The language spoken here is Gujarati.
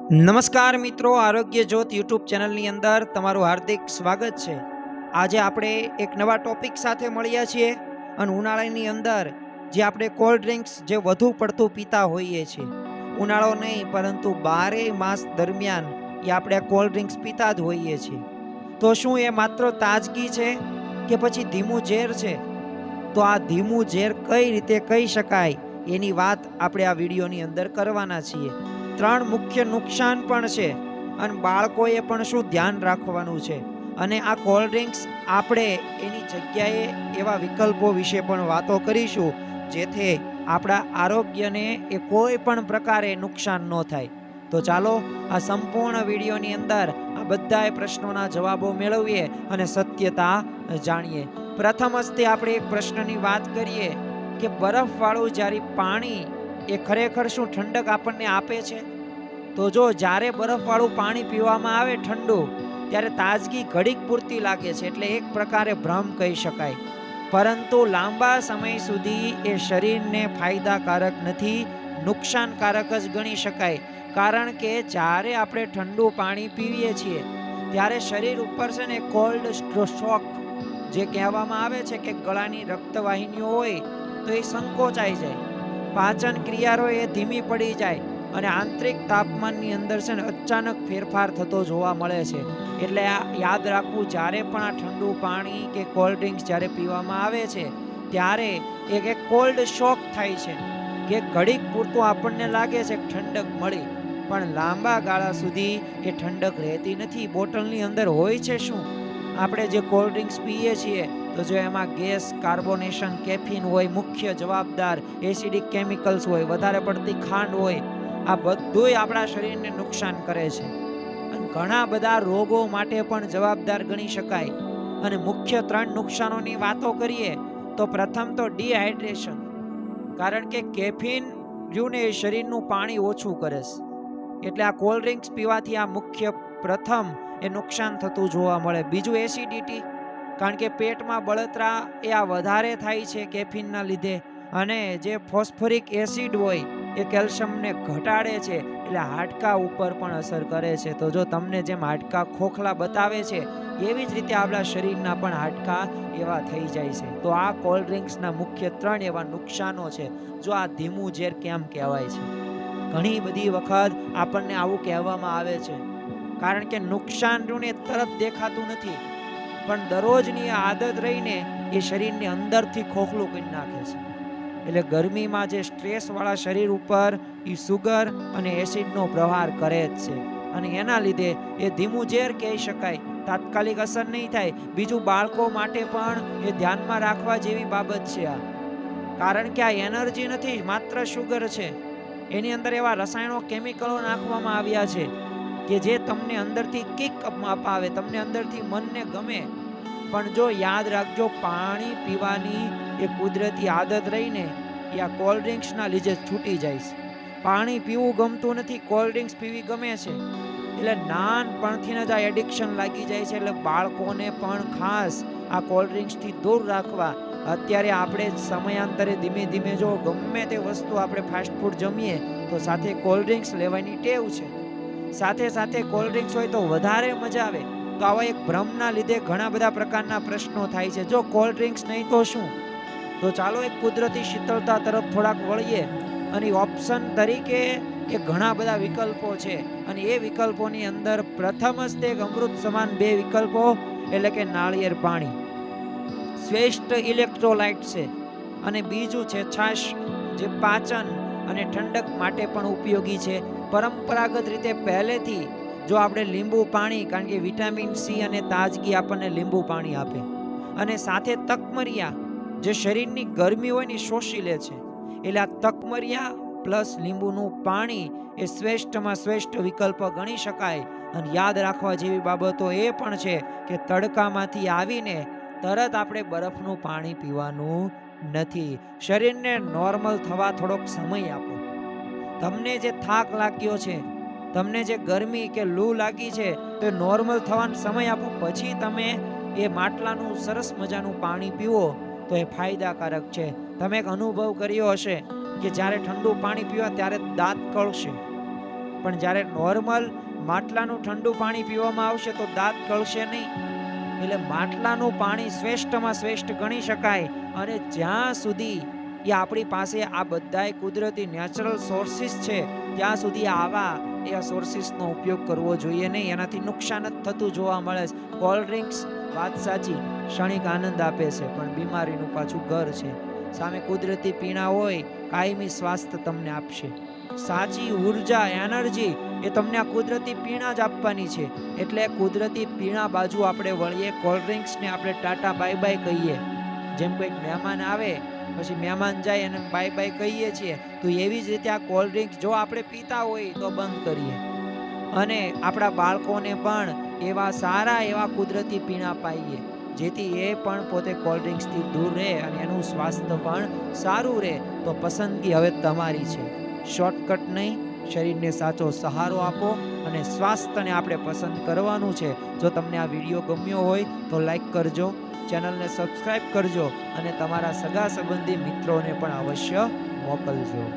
નમસ્કાર મિત્રો, આરોગ્ય જ્યોત યુટ્યુબ ચેનલની અંદર તમારું હાર્દિક સ્વાગત છે। આજે આપણે એક નવા ટોપિક સાથે મળ્યા છીએ અને ઉનાળાની અંદર જે આપણે કોલ્ડ ડ્રિંક્સ જે વધુ પડતું પીતા હોઈએ છીએ, ઉનાળો નહીં પરંતુ 12 માસ દરમિયાન એ આપણે કોલ્ડ ડ્રિંક્સ પીતા જ હોઈએ છીએ। તો શું એ માત્ર તાજગી છે કે પછી ધીમું ઝેર છે? તો આ ધીમું ઝેર કઈ રીતે કહી શકાય એની વાત આપણે આ વિડીયોની અંદર કરવાના છીએ। 3 મુખ્ય નુકસાન પણ છે અને બાળકોએ પણ શું ધ્યાન રાખવાનું છે, અને આ કોલ્ડ ડ્રિંક્સ આપણે એની જગ્યાએ એવા વિકલ્પો વિશે પણ વાતો કરીશું જેથી આપણા આરોગ્યને એ કોઈ પણ પ્રકારે નુકસાન ન થાય। તો ચાલો આ સંપૂર્ણ વિડીયોની અંદર આ બધાય પ્રશ્નોના જવાબો મેળવીએ અને સત્યતા જાણીએ। પ્રથમ હસ્તે આપણે એક પ્રશ્નની વાત કરીએ કે બરફવાળું જ્યારે પાણી એ ખરેખર શું ઠંડક આપણને આપે છે? તો જો જ્યારે બરફવાળું પાણી પીવામાં આવે ઠંડુ, ત્યારે તાજગી ઘડીક પૂરતી લાગે છે, એટલે એક પ્રકારે ભ્રમ કહી શકાય, પરંતુ લાંબા સમય સુધી એ શરીરને ફાયદાકારક નથી, નુકસાનકારક જ ગણી શકાય। કારણ કે જ્યારે આપણે ઠંડુ પાણી પીવીએ છીએ ત્યારે શરીર ઉપર છે ને કોલ્ડ શોક જે કહેવામાં આવે છે કે ગળાની રક્તવાહિનીઓ હોય તો એ સંકોચાઈ જાય, પાચન ક્રિયાઓ એ ધીમી પડી જાય અને આંતરિક તાપમાનની અંદર છે ને અચાનક ફેરફાર થતો જોવા મળે છે। એટલે આ યાદ રાખવું, જ્યારે પણ આ ઠંડુ પાણી કે કોલ્ડ ડ્રિંક્સ જ્યારે પીવામાં આવે છે ત્યારે એક કોલ્ડ શોક થાય છે કે ઘડીક પૂરતું આપણને લાગે છે કે ઠંડક મળી, પણ લાંબા ગાળા સુધી એ ઠંડક રહેતી નથી। બોટલની અંદર હોય છે શું? આપણે જે કોલ્ડ ડ્રિંક્સ પીએ છીએ તો જો એમાં ગેસ, કાર્બોનેશન, કેફીન હોય, મુખ્ય જવાબદાર એસિડિક કેમિકલ્સ હોય, વધારે પડતી ખાંડ હોય, આ બધુંય આપણા શરીરને નુકસાન કરે છે અને ઘણા બધા રોગો માટે પણ જવાબદાર ગણી શકાય। અને મુખ્ય 3 નુકસાનોની વાતો કરીએ તો પ્રથમ તો ડિહાઇડ્રેશન, કારણ કે કેફીન રહ્યું ને એ શરીરનું પાણી ઓછું કરે છે, એટલે આ કોલ્ડ ડ્રિંક્સ પીવાથી આ મુખ્ય પ્રથમ એ નુકસાન થતું જોવા મળે। બીજું એસિડિટી, કારણ કે પેટમાં બળતરા એ આ વધારે થાય છે કેફીનના લીધે, અને જે ફોસ્ફરિક એસિડ હોય એ કેલ્શિયમને ઘટાડે છે, એટલે હાડકાં ઉપર પણ અસર કરે છે। તો જો તમને જેમ હાડકાં ખોખલા બતાવે છે એવી જ રીતે આપણા શરીરના પણ હાડકાં એવા થઈ જાય છે। તો આ કોલ્ડ ડ્રિંક્સના મુખ્ય 3 એવા નુકસાનો છે। જો આ ધીમું ઝેર કેમ કહેવાય છે? ઘણી બધી વખત આપણને આવું કહેવામાં આવે છે કારણ કે નુકસાન ને તરત દેખાતું નથી, પણ દરરોજની આદત રહીને એ શરીરને અંદરથી ખોખલું કરી નાખે છે। એટલે ગરમીમાં જે સ્ટ્રેસવાળા શરીર ઉપર એ સુગર અને એસિડનો પ્રહાર કરે જ છે, અને એના લીધે એ ધીમું ઝેર કહી શકાય, તાત્કાલિક અસર નહીં થાય। બીજું, બાળકો માટે પણ એ ધ્યાનમાં રાખવા જેવી બાબત છે આ, કારણ કે આ એનર્જી નથી, માત્ર સુગર છે। એની અંદર એવા રસાયણો, કેમિકલો નાખવામાં આવ્યા છે કે જે તમને અંદરથી કિક અપાવે, તમને અંદરથી મનને ગમે, પણ જો યાદ રાખજો, પાણી પીવાની એ કુદરતી આદત રહીને એ આ કોલ્ડ ડ્રિંક્સના લીધે છૂટી જાય છે। પાણી પીવું ગમતું નથી, કોલ્ડ ડ્રિંક્સ પીવી ગમે છે, એટલે નાનપણથી જ આ એડિક્શન લાગી જાય છે। એટલે બાળકોને પણ ખાસ આ કોલ્ડ ડ્રિંક્સથી દૂર રાખવા। અત્યારે આપણે સમયાંતરે ધીમે ધીમે જો ગમે તે વસ્તુ આપણે ફાસ્ટ ફૂડ જમીએ તો સાથે કોલ્ડ ડ્રિંક્સ લેવાની ટેવ છે, સાથે સાથે કોલ્ડ ડ્રિંક્સ હોય તો વધારે મજા આવે। તો આવા એક ભ્રમના લીધે ઘણા બધા પ્રકારના પ્રશ્નો થાય છે। જો કોલ્ડ ડ્રિંક્સ નહીં તો શું? તો ચાલો એક કુદરતી શીતળતા તરફ થોડાક વળીએ, અને ઓપ્શન તરીકે એ ઘણા બધા વિકલ્પો છે, અને એ વિકલ્પોની અંદર પ્રથમ જ તે અમૃત સમાન 2 વિકલ્પો, એટલે કે નાળિયેર પાણી શ્રેષ્ઠ ઇલેક્ટ્રોલાઇટ છે, અને બીજું છે છાશ, જે પાચન અને ઠંડક માટે પણ ઉપયોગી છે। પરંપરાગત રીતે પહેલેથી જો આપણે લીંબુ પાણી, કારણ કે વિટામિન સી અને તાજગી આપણને લીંબુ પાણી આપે, અને સાથે તકમરિયા જે શરીરની ગરમી હોય ને શોષી લે છે, એટલે આ તકમરિયા પ્લસ લીંબુનું પાણી એ શ્રેષ્ઠમાં શ્રેષ્ઠ વિકલ્પ ગણી શકાય। અને યાદ રાખવા જેવી બાબતો એ પણ છે કે તડકામાંથી આવીને તરત આપણે બરફનું પાણી પીવાનું નથી, શરીરને નોર્મલ થવા થોડોક સમય આપો। તમને જે થાક લાગ્યો છે, તમને જે ગરમી કે લૂ લાગી છે, તો નોર્મલ થવાનો સમય આપો, પછી તમે એ માટલાનું સરસ મજાનું પાણી પીવો તો એ ફાયદાકારક છે। તમે એક અનુભવ કર્યો હશે કે જ્યારે ઠંડુ પાણી પીવા ત્યારે દાંત કળશે, પણ જ્યારે નોર્મલ માટલાનું ઠંડુ પાણી પીવામાં આવશે તો દાંત ગળશે નહીં. એટલે માટલાનું પાણી શ્રેષ્ઠમાં શ્રેષ્ઠ ગણી શકાય. અને જ્યાં સુધી એ આપણી પાસે આ બધાય કુદરતી નેચરલ સોર્સિસ છે ત્યાં સુધી આવા એ સોર્સિસનો ઉપયોગ કરવો જોઈએ નહીં. એનાથી નુકસાન જ થતું જોવા મળે છે. કોલ્ડ ડ્રિંક્સ વાત સાચી ક્ષણિક આનંદ આપે છે પણ બીમારીનું પાછું ઘર છે. સામે કુદરતી પીણા હોય કાયમી સ્વાસ્થ્ય તમને આપશે. સાચી ઉર્જા એનર્જી એ તમને આ કુદરતી પીણા જ આપવાની છે. એટલે કુદરતી પીણા બાજુ આપણે વળીએ. કોલ્ડ ડ્રિંક્સને આપણે ટાટા બાય બાય કહીએ. જેમ કોઈક મહેમાન આવે પછી મહેમાન જાય અને બાય બાય કહીએ છીએ તો એવી જ રીતે આ કોલ્ડ ડ્રિંક્સ જો આપણે પીતા હોય તો બંધ કરીએ. અને આપણા બાળકોને પણ એવા સારા એવા કુદરતી પીણા પાઈએ જેથી એ પણ પોતે કોલ્ડ ડ્રિંક્સથી દૂર રહે અને એનું સ્વાસ્થ્ય પણ સારું રહે. તો પસંદગી હવે તમારી છે. શોર્ટકટ નહીં, શરીરને સાચો સહારો આપો અને સ્વાસ્થ્યને આપણે પસંદ કરવાનું છે. જો તમને આ વિડીયો ગમ્યો હોય તો લાઈક કરજો, ચેનલને સબસ્ક્રાઈબ કરજો અને તમારા સગા સંબંધી મિત્રોને પણ અવશ્ય મોકલજો.